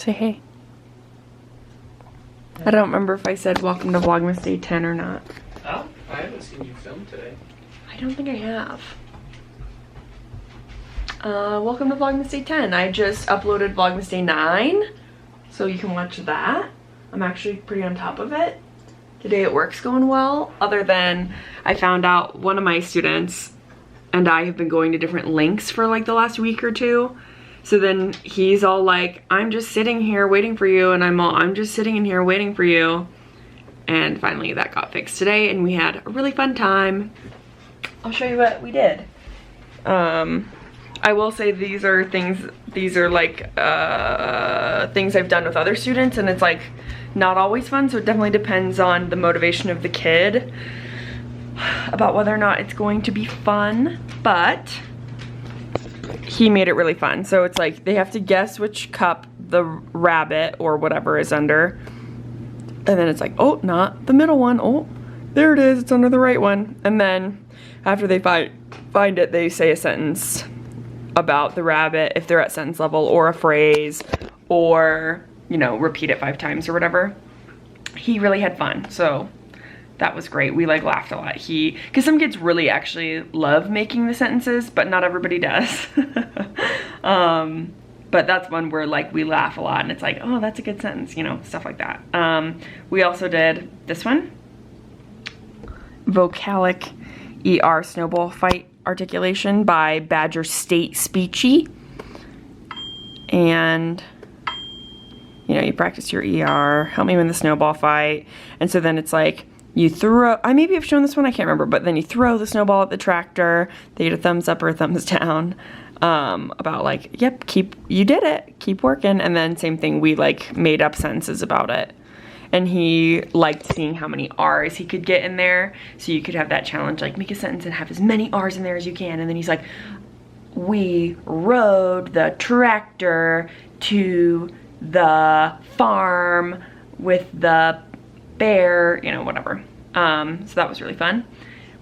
Say hey. I don't remember if I said welcome to Vlogmas Day 10 or not. Oh, I haven't seen you film today. I don't think I have. Welcome to Vlogmas Day 10. I just uploaded Vlogmas Day 9, so you can watch that. I'm actually pretty on top of it. Today at work's going well, other than I found out one of my students and I have been going to different links for like the last week or two. So then he's all like, I'm just sitting here waiting for you, and I'm just sitting in here waiting for you. And finally that got fixed today and we had a really fun time. I'll show you what we did. I will say these are like things I've done with other students, and it's like not always fun, so it definitely depends on the motivation of the kid about whether or not it's going to be fun, but he made it really fun. So it's like they have to guess which cup the rabbit or whatever is under, and then it's like, oh, not the middle one, oh, there it is, it's under the right one. And then after they find it, they say a sentence about the rabbit if they're at sentence level, or a phrase, or, you know, repeat it 5 times or whatever. He really had fun, so that was great. We like laughed a lot. Because some kids really actually love making the sentences, but not everybody does. But that's one where like we laugh a lot and it's like, oh, that's a good sentence, you know, stuff like that. We also did this one, vocalic ER snowball fight articulation by Badger State Speechy. And you know, you practice your ER, help me win the snowball fight. And so then it's like you throw, I maybe have shown this one, I can't remember, but then you throw the snowball at the tractor, they get a thumbs up or a thumbs down, about like, yep, you did it, keep working. And then same thing, we like made up sentences about it. And he liked seeing how many R's he could get in there. So you could have that challenge, like make a sentence and have as many R's in there as you can. And then he's like, we rode the tractor to the farm with the bear, you know, whatever. So that was really fun.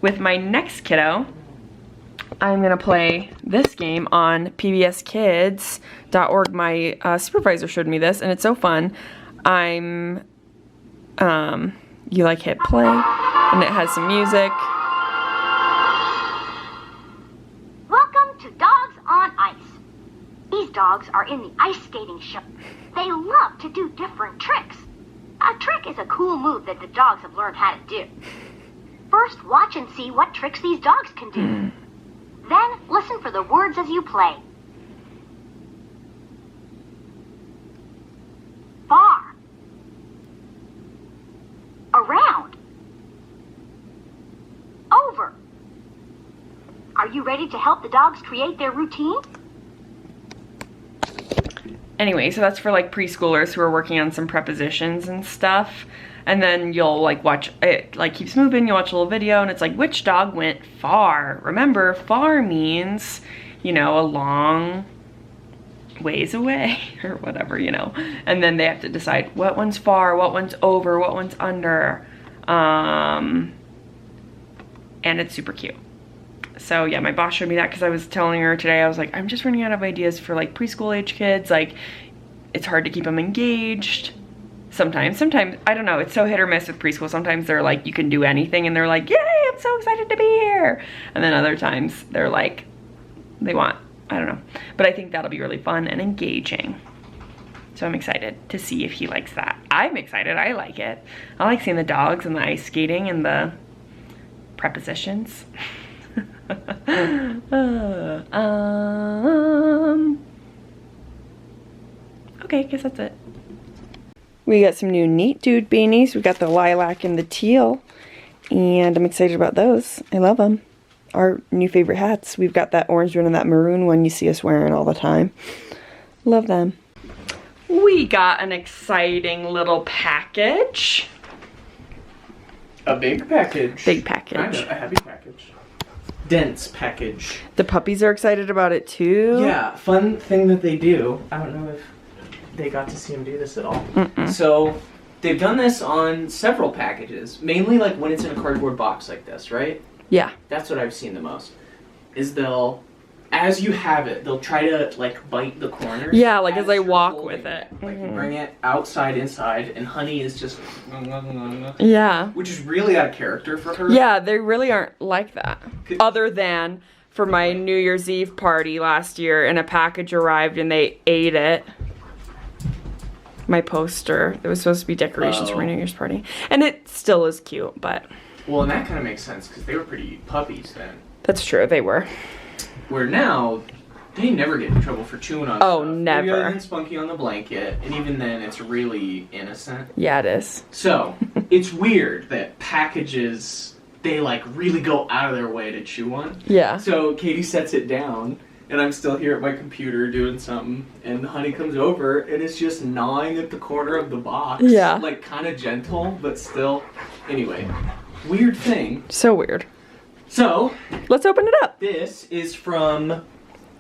With my next kiddo, I'm gonna play this game on pbskids.org. My supervisor showed me this and it's so fun. You like hit play and it has some music. Welcome to Dogs on Ice. These dogs are in the ice skating show. They love to do different tricks. A trick is a cool move that the dogs have learned how to do. First, watch and see what tricks these dogs can do. Then, listen for the words as you play. Far. Around. Over. Are you ready to help the dogs create their routine? Anyway, so that's for like preschoolers who are working on some prepositions and stuff. And then you'll like watch it, like keeps moving, you watch a little video and it's like, which dog went far? Remember, far means, you know, a long ways away or whatever, you know. And then they have to decide what one's far, what one's over, what one's under. And it's super cute. So yeah, my boss showed me that because I was telling her today, I was like, I'm just running out of ideas for like preschool age kids. Like, it's hard to keep them engaged. Sometimes, I don't know, it's so hit or miss with preschool. Sometimes they're like, you can do anything and they're like, yay, I'm so excited to be here. And then other times they're like, they want, I don't know. But I think that'll be really fun and engaging. So I'm excited to see if he likes that. I'm excited, I like it. I like seeing the dogs and the ice skating and the prepositions. Okay, guess that's it. We got some new Neat Dude beanies. We got the lilac and the teal, and I'm excited about those. I love them. Our new favorite hats. We've got that orange one and that maroon one you see us wearing all the time. Love them. We got an exciting little package. A big package. Big package. Kind of, a heavy package. Dense package. The puppies are excited about it too. Yeah, fun thing that they do. I don't know if they got to see him do this at all. So they've done this on several packages, mainly like when it's in a cardboard box like this, right? Yeah. That's what I've seen the most. Is they'll as you have it, they'll try to like bite the corners. Yeah, like as they you're walk holding with it. Like you bring it outside, inside, and Honey is just. Yeah. Which is really out of character for her. Yeah, they really aren't like that. Other than for my New Year's Eve party last year, and a package arrived and they ate it. My poster. It was supposed to be decorations for my New Year's party. And it still is cute, but. Well, and that kind of makes sense because they were pretty puppies then. That's true, they were. Where now, they never get in trouble for chewing on Oh, stuff. never. Maybe other than Spunky on the blanket, and even then, it's really innocent. Yeah, it is. So, it's weird that packages, they like really go out of their way to chew on. Yeah. So, Katie sets it down, and I'm still here at my computer doing something, and Honey comes over, and it's just gnawing at the corner of the box. Yeah. Like, kind of gentle, but still. Anyway, weird thing. So weird. So, Let's open it up. this is from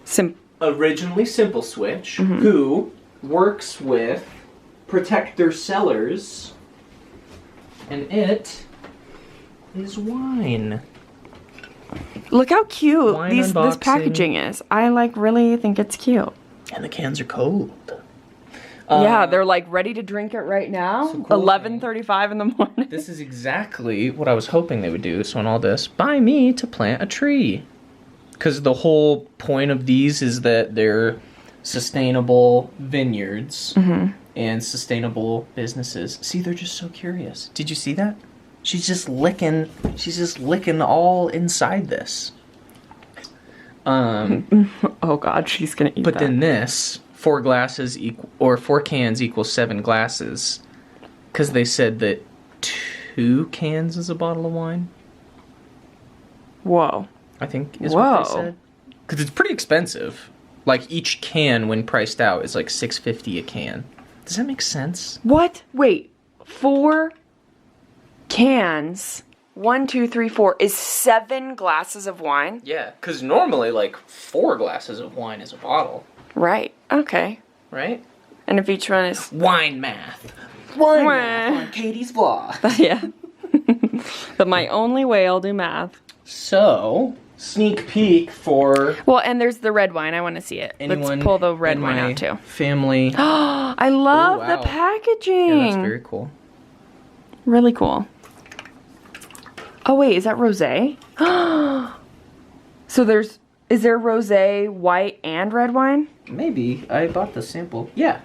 Sim. originally Simple Switch, who works with Protector Cellars, and it is wine. Look how cute Wine this unboxing. packaging is. I like really think it's cute. And the cans are cold. Yeah, they're like ready to drink it right now. So cool 11:35 in the morning. This is exactly what I was hoping they would do. So in all this, buy me to plant a tree. Because the whole point of these is that they're sustainable vineyards and sustainable businesses. See, they're just so curious. Did you see that? She's just licking all inside this. Oh God, she's gonna eat But that. then this, 4 cans equals 7 glasses. Because they said that 2 cans is a bottle of wine. Whoa. I think is what they said. Because it's pretty expensive. Like each can, when priced out, is like $6.50 a can. Does that make sense? What? Wait, 4 cans. 1, 2, 3, 4 is 7 glasses of wine. Yeah, because normally like 4 glasses of wine is a bottle, Right. Okay. right? And if each one is Wine math. Wine Wah. math on Katie's vlog. yeah. But my only way I'll do math. So, sneak peek for Well, and there's the red wine. I want to see it. anyone Let's pull the red in wine my out too. family. I love Oh, wow. the packaging. Yeah, that's very cool. Really cool. Oh wait, is that rosé? So is there rosé, white, and red wine? Maybe. I bought the sample. Yeah.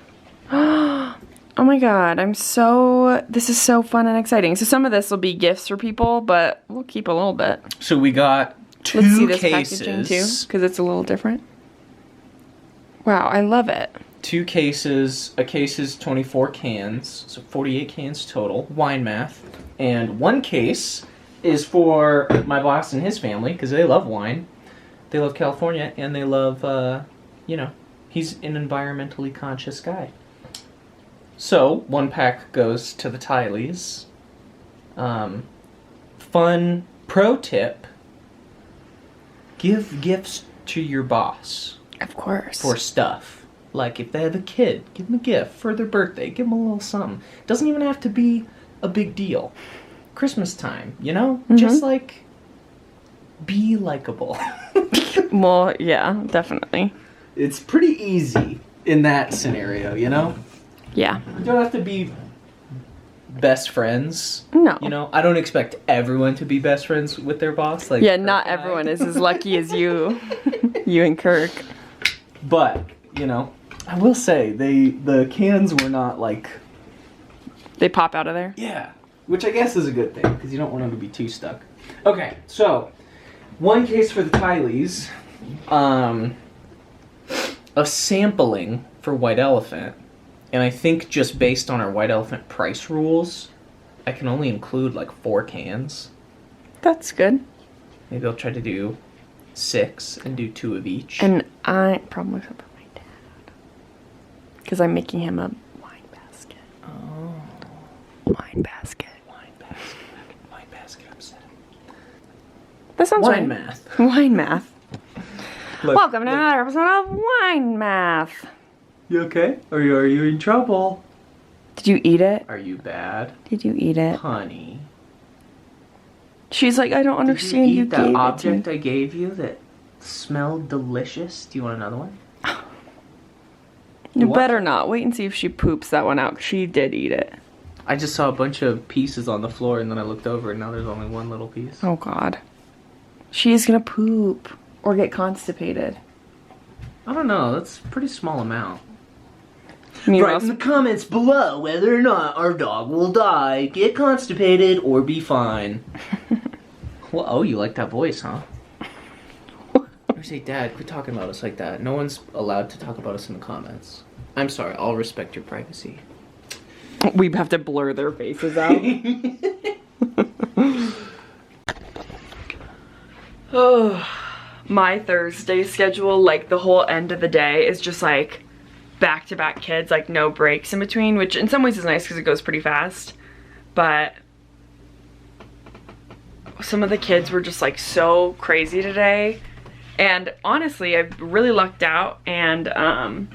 Oh my God, this is so fun and exciting. So some of this will be gifts for people, but we'll keep a little bit. So we got 2 Let's see this cases. packaging too, because it's a little different. Wow, I love it. 2 cases. A case is 24 cans, so 48 cans total. Wine math. And 1 case is for my boss and his family, because they love wine. They love California, and they love, he's an environmentally conscious guy. So, 1 pack goes to the Tyleys. Fun pro tip. Give gifts to your boss Of course. for stuff. Like if they have a kid, give them a gift for their birthday. Give them a little something. Doesn't even have to be a big deal. Christmas time, Just like be likable. Well, yeah, definitely. It's pretty easy in that scenario, Yeah. You don't have to be best friends. No. I don't expect everyone to be best friends with their boss. Like Yeah, Kirk not and I. everyone is as lucky as you. You and Kirk. But, I will say the cans were not like They pop out of there. Yeah, which I guess is a good thing, because you don't want them to be too stuck. Okay, so, 1 case for the Tyleys, a sampling for White Elephant, and I think just based on our White Elephant price rules, I can only include like 4 cans. That's good. Maybe I'll try to do 6 and do 2 of each. And I probably for my dad. Because I'm making him a wine basket. Oh. Wine basket. Wine basket upset. That sounds Wine right. math. Wine math. Look, Welcome to another episode of Wine Math. You okay? Or are you in trouble? Did you eat it? Are you bad? Did you eat it? Honey. She's like, I don't understand. You Did you eat gave that it to object me. I gave you that Smell delicious. Do you want another one? You better not. Wait and see if she poops that one out. She did eat it. I just saw a bunch of pieces on the floor and then I looked over and now there's only one little piece. Oh God. She's gonna poop or get constipated. I don't know. That's a pretty small amount. Write in the comments below whether or not our dog will die, get constipated, or be fine. Well, oh, you like that voice, huh? I say, Dad, quit talking about us like that. No one's allowed to talk about us in the comments. I'm sorry. I'll respect your privacy. We have to blur their faces out. Oh, my Thursday schedule, like the whole end of the day is just like back-to-back kids, like no breaks in between, which in some ways is nice because it goes pretty fast. But some of the kids were just like so crazy today. And honestly, I've really lucked out and blow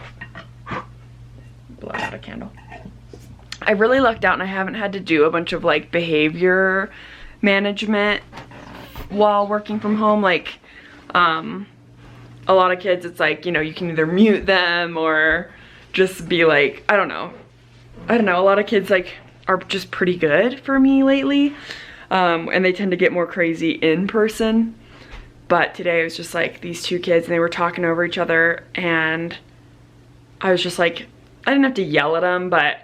out a candle. I really lucked out and I haven't had to do a bunch of like behavior management while working from home. Like a lot of kids, it's like, you know, you can either mute them or just be like, I don't know, a lot of kids like are just pretty good for me lately, and they tend to get more crazy in person. But today it was just like these two kids and they were talking over each other and I was just like, I didn't have to yell at them, but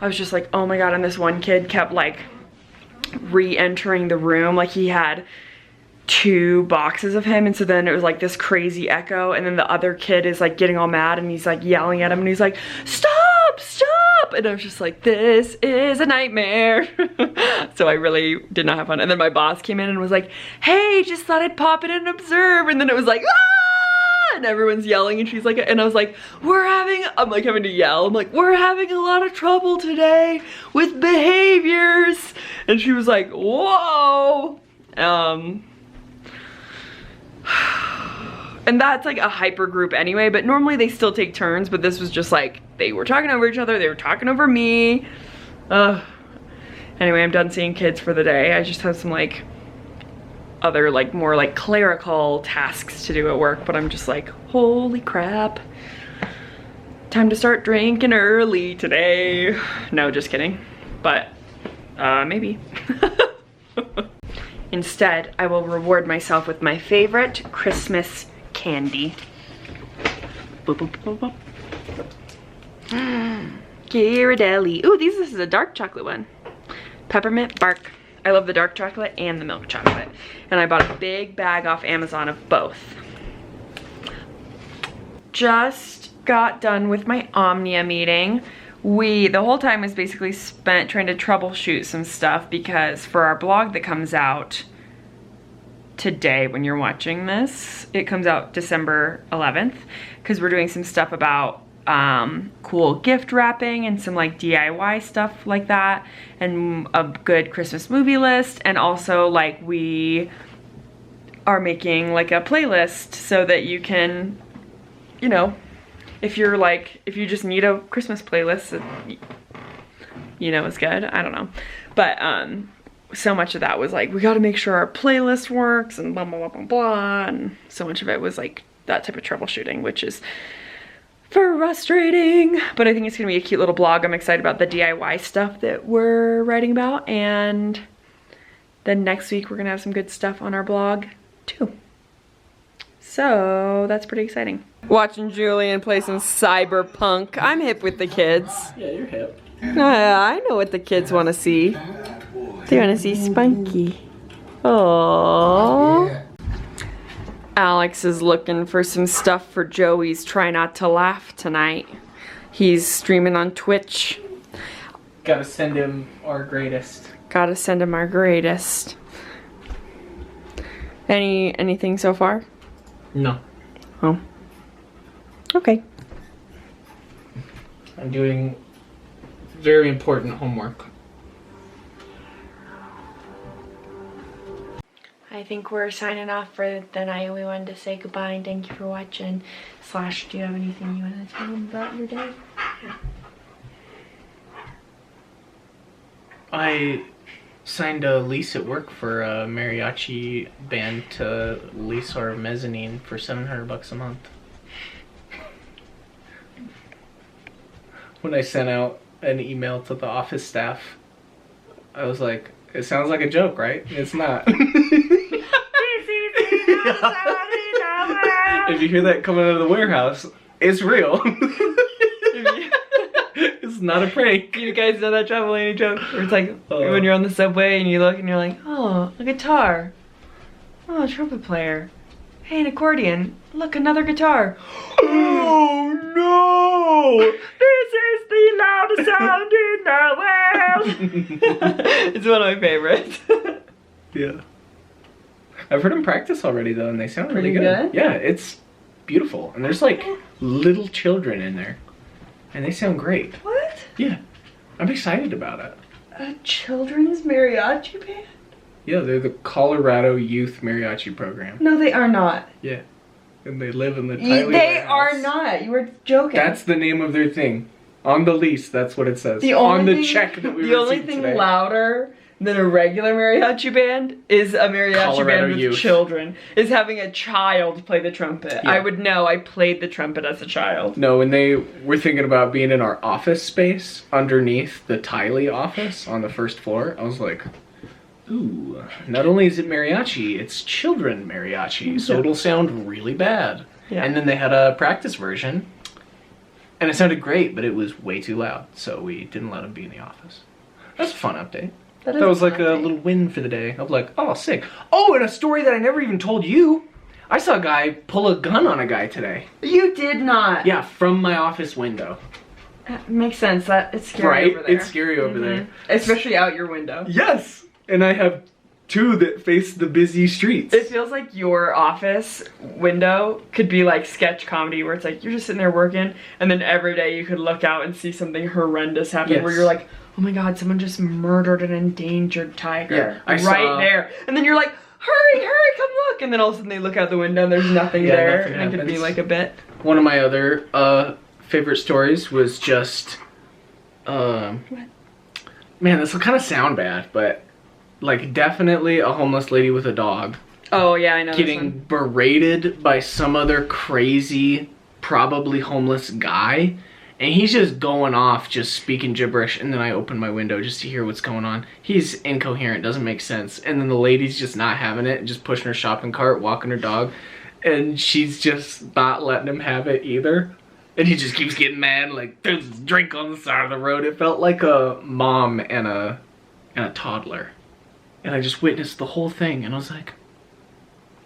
I was just like, oh my God. And this one kid kept like re-entering the room. Like he had 2 boxes of him. And so then it was like this crazy echo. And then the other kid is like getting all mad and he's like yelling at him and he's like, stop, stop. And I was just like, this is a nightmare. So I really did not have fun. And then my boss came in and was like, hey, just thought I'd pop in and observe. And then it was like, ah! And everyone's yelling and she's like, and I was like, I'm like having to yell. I'm like, we're having a lot of trouble today with behaviors. And she was like, whoa. And that's like a hyper group anyway, but normally they still take turns, but this was just like, they were talking over each other, they were talking over me. Anyway, I'm done seeing kids for the day. I just have some like other like more like clerical tasks to do at work, but I'm just like, holy crap. Time to start drinking early today. No, just kidding. But maybe. Instead, I will reward myself with my favorite Christmas candy. Boop, boop, boop, boop. Ghirardelli. Ooh, this is a dark chocolate one. Peppermint bark. I love the dark chocolate and the milk chocolate. And I bought a big bag off Amazon of both. Just got done with my Omnia meeting. The whole time was basically spent trying to troubleshoot some stuff because for our blog that comes out today when you're watching this, it comes out December 11th, because we're doing some stuff about cool gift wrapping and some like DIY stuff like that, and a good Christmas movie list, and also like we are making like a playlist so that you can, you know, if you just need a Christmas playlist, you know, it's good. I don't know. But so much of that was like, we got to make sure our playlist works and blah, blah, blah, blah, blah. And so much of it was like that type of troubleshooting, which is frustrating. But I think it's going to be a cute little blog. I'm excited about the DIY stuff that we're writing about. And then next week, we're going to have some good stuff on our blog too. So that's pretty exciting. Watching Julian play some Cyberpunk. I'm hip with the kids. Yeah, you're hip. I know what the kids want to see. They want to see Spunky. Aww. Alex is looking for some stuff for Joey's Try Not to Laugh tonight. He's streaming on Twitch. Gotta send him our greatest. Gotta send him our greatest. Anything so far? No. Oh. Okay. I'm doing very important homework. I think we're signing off for the night. We wanted to say goodbye and thank you for watching. Slash, do you have anything you want to tell them about your day? I signed a lease at work for a mariachi band to lease our mezzanine for $700 a month. When I sent out an email to the office staff, I was like, it sounds like a joke, right? It's not. If you hear that coming out of the warehouse, it's real. It's not a prank. You guys know that Travel Lady joke? Where it's like when you're on the subway and you look and you're like, oh, a guitar. Oh, a trumpet player. Hey, an accordion. Look, another guitar. Oh no! This is the loudest sound in the world. It's one of my favorites. Yeah. I've heard them practice already though, and they sound really Pretty good. good? Yeah, it's beautiful. And there's like little children in there. And they sound great. What? Yeah. I'm excited about it. A children's mariachi band? Yeah, they're the Colorado Youth Mariachi Program. No, they are not. Yeah. And they live in the Tyler They warehouse. are not. You were joking. That's the name of their thing. On the lease, that's what it says. The on only the thing, check that we the only received thing today. louder than a regular mariachi band is a mariachi Colorado band with Youth. children. Is having a child play the trumpet. Yeah. I would know. I played the trumpet as a child. No, when they were thinking about being in our office space underneath the Tylee office on the first floor, I was like, ooh, not only is it mariachi, it's children mariachi, so Yeah. it'll sound really bad. Yeah. And then they had a practice version, and it sounded great, but it was way too loud, so we didn't let them be in the office. That's a fun update. That That was like fun, a right? little win for the day. I was like, oh, sick. Oh, and a story that I never even told you. I saw a guy pull a gun on a guy today. You did not. Yeah, from my office window. Makes sense. That it's scary Right? over there. It's scary over there. Especially out your window. Yes! And I have two that face the busy streets. It feels like your office window could be like sketch comedy where it's like you're just sitting there working and then every day you could look out and see something horrendous happen Yes. where you're like, oh my god, someone just murdered an endangered tiger. Yeah, I right saw- there. And then you're like, hurry, come look. And then all of a sudden they look out the window and there's nothing Yeah, there. nothing and it could be happens. like a bit. One of my other favorite stories was just, man, this will kind of sound bad, but like definitely a homeless lady with a dog Oh yeah, I know this getting one. berated by some other crazy, probably homeless guy. And he's just going off, just speaking gibberish, and then I open my window just to hear what's going on. He's incoherent, doesn't make sense. And then the lady's just not having it, just pushing her shopping cart, walking her dog. And she's just not letting him have it either. And he just keeps getting mad, like, throws his drink on the side of the road. It felt like a mom and a toddler. And I just witnessed the whole thing, and I was like,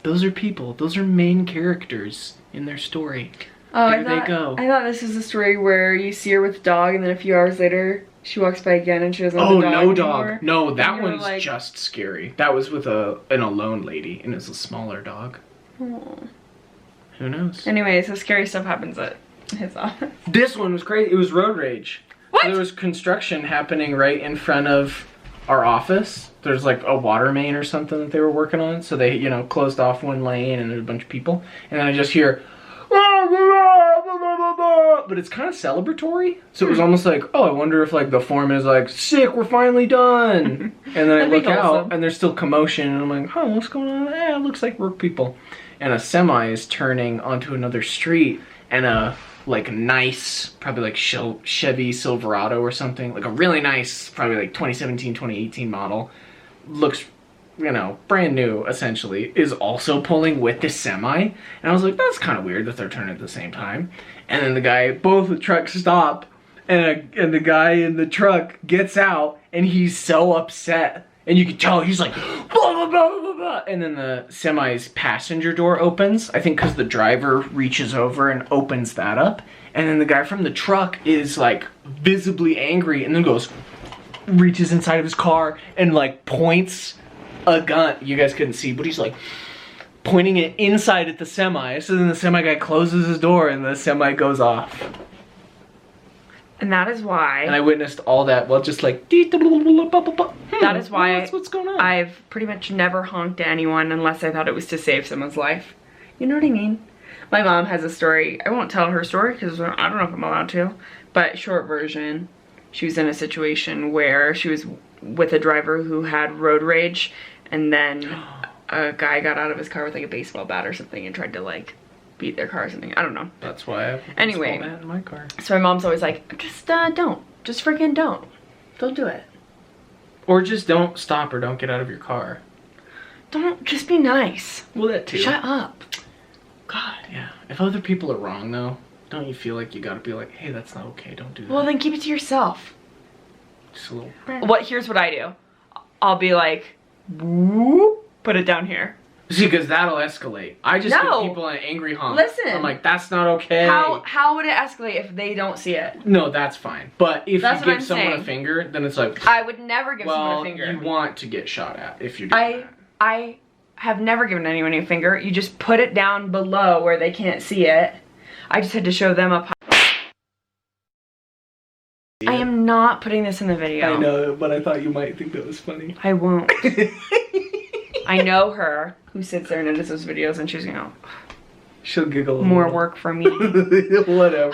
those are people. Those are main characters in their story. Oh, There they go. I thought this was a story where you see her with the dog and then a few hours later she walks by again and she doesn't have Oh, the dog no anymore. dog. No, that And you're one's like- just scary. That was with an alone lady, and it's a smaller dog. Oh. Who knows? Anyway, so scary stuff happens at his office. This one was crazy. It was road rage. What? There was construction happening right in front of our office. There's like a water main or something that they were working on. So they, closed off one lane and there's a bunch of people. And then I just hear, but it's kind of celebratory. So it was almost like, oh, I wonder if like the foreman is like, sick, we're finally done. And then I That'd be look out wholesome. and there's still commotion. And I'm like, oh, what's going on? It looks like work people. And a semi is turning onto another street. And a like nice, probably like Chevy Silverado or something, like a really nice, probably like 2017, 2018 model, looks, brand new essentially, is also pulling with this semi. And I was like, that's kind of weird that they're turning at the same time. And then both the trucks stop, and the guy in the truck gets out, and he's so upset. And you can tell he's like, blah, blah, blah, blah, blah. And then the semi's passenger door opens, I think because the driver reaches over and opens that up. And then the guy from the truck is like visibly angry and then reaches inside of his car and like points a gun. You guys couldn't see, but he's like pointing it inside at the semi. So then the semi guy closes his door and the semi goes off. And that is why And I witnessed all that while just like, that is why that's what's going on. I've pretty much never honked at anyone unless I thought it was to save someone's life. You know what I mean? My mom has a story. I won't tell her story because I don't know if I'm allowed to. But short version, she was in a situation where she was with a driver who had road rage, and then a guy got out of his car with like a baseball bat or something and tried to like beat their car or something. I don't know. That's why I have a Anyway, baseball bat in my car. So my mom's always like, just don't. Just freaking don't. Don't do it. Or just don't stop or don't get out of your car. Don't, just be nice. Well, that too. Shut up. God, yeah. If other people are wrong, though, don't you feel like you gotta be like, hey, that's not okay, don't do that. Well, then keep it to yourself. Just a little... Here's what I do. I'll be like, whoop, put it down here. See, because that'll escalate. I just get people on an angry honk. Listen. I'm like, that's not okay. How would it escalate if they don't see it? No, that's fine. But if That's you what give I'm someone saying. a finger, then it's like... I would never give someone a finger. You want to get shot at if you're doing that. I have never given anyone a finger. You just put it down below where they can't see it. I just had to show them up. I am not putting this in the video. I know, but I thought you might think that was funny. I won't. I know her who sits there and edits those videos, and she's gonna go, She'll giggle. more work for me. Whatever.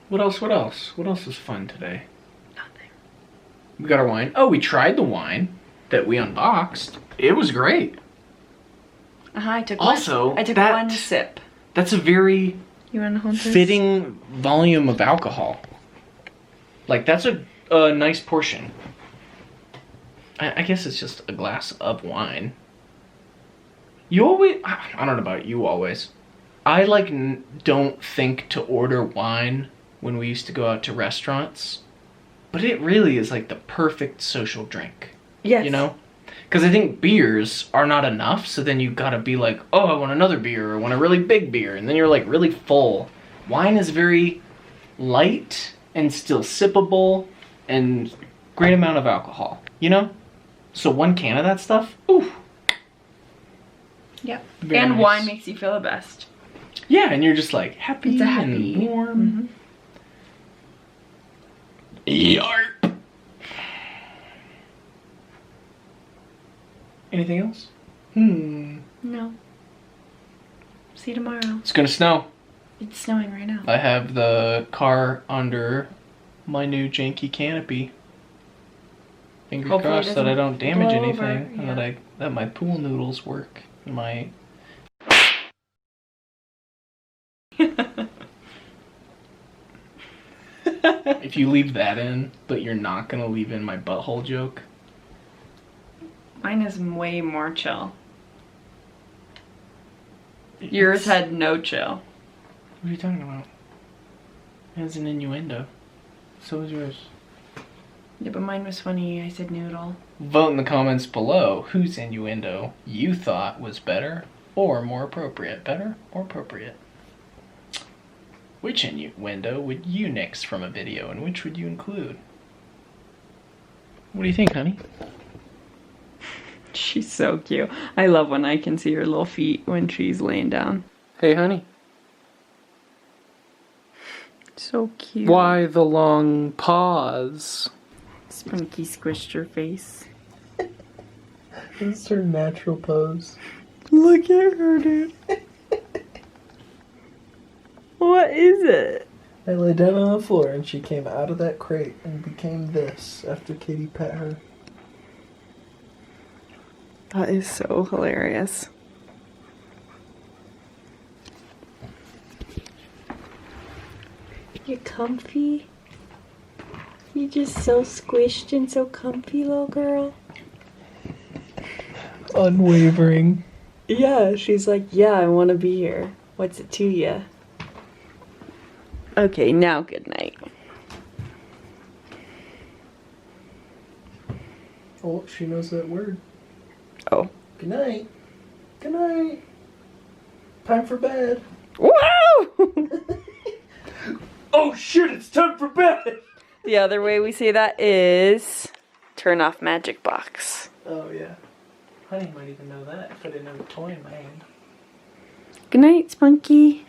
What else? What else was fun today? Nothing. We got our wine. Oh, we tried the wine that we unboxed. It was great. I took Also, one sip. That's a very You want to hold this? fitting volume of alcohol. Like, that's a nice portion. I guess it's just a glass of wine. You always... I don't know about you always. I, like, don't think to order wine when we used to go out to restaurants. But it really is, like, the perfect social drink. Yes. You know? Because I think beers are not enough, so then you gotta be like, oh, I want another beer, or I want a really big beer, and then you're, like, really full. Wine is very light and still sippable and great amount of alcohol, you know? So one can of that stuff, ooh. Yep. Very and nice. wine makes you feel the best. Yeah, and you're just like happy, It's a happy. and warm. Yarp. Anything else? No. See you tomorrow. It's gonna snow. It's snowing right now. I have the car under my new janky canopy. Fingers Hopefully it crossed that I don't damage blow anything, over, and yeah. that my pool noodles work. My if you leave that in, but you're not gonna leave in my butthole joke. Mine is way more chill. Yours had no chill. What are you talking about? It has an innuendo. So is yours. Yeah, but mine was funny. I said noodle. Vote in the comments below whose innuendo you thought was better or more appropriate. Better or appropriate? Which innuendo would you nix from a video and which would you include? What do you think, honey? She's so cute. I love when I can see her little feet when she's laying down. Hey, honey. So cute. Why the long pause? Spunky squished her face. This is her natural pose. Look at her, dude. What is it? I lay down on the floor and she came out of that crate and became this after Katie pet her. That is so hilarious. You're comfy? You're just so squished and so comfy, little girl. Unwavering. Yeah, she's like, yeah, I want to be here. What's it to ya? Okay, now good night. Oh, she knows that word. Oh. Good night. Good night. Time for bed. Wow! Oh shit, it's time for bed! The other way we say that is turn off magic box. Oh, yeah. Honey might even know that if I didn't have a toy in my hand. Good night, Spunky.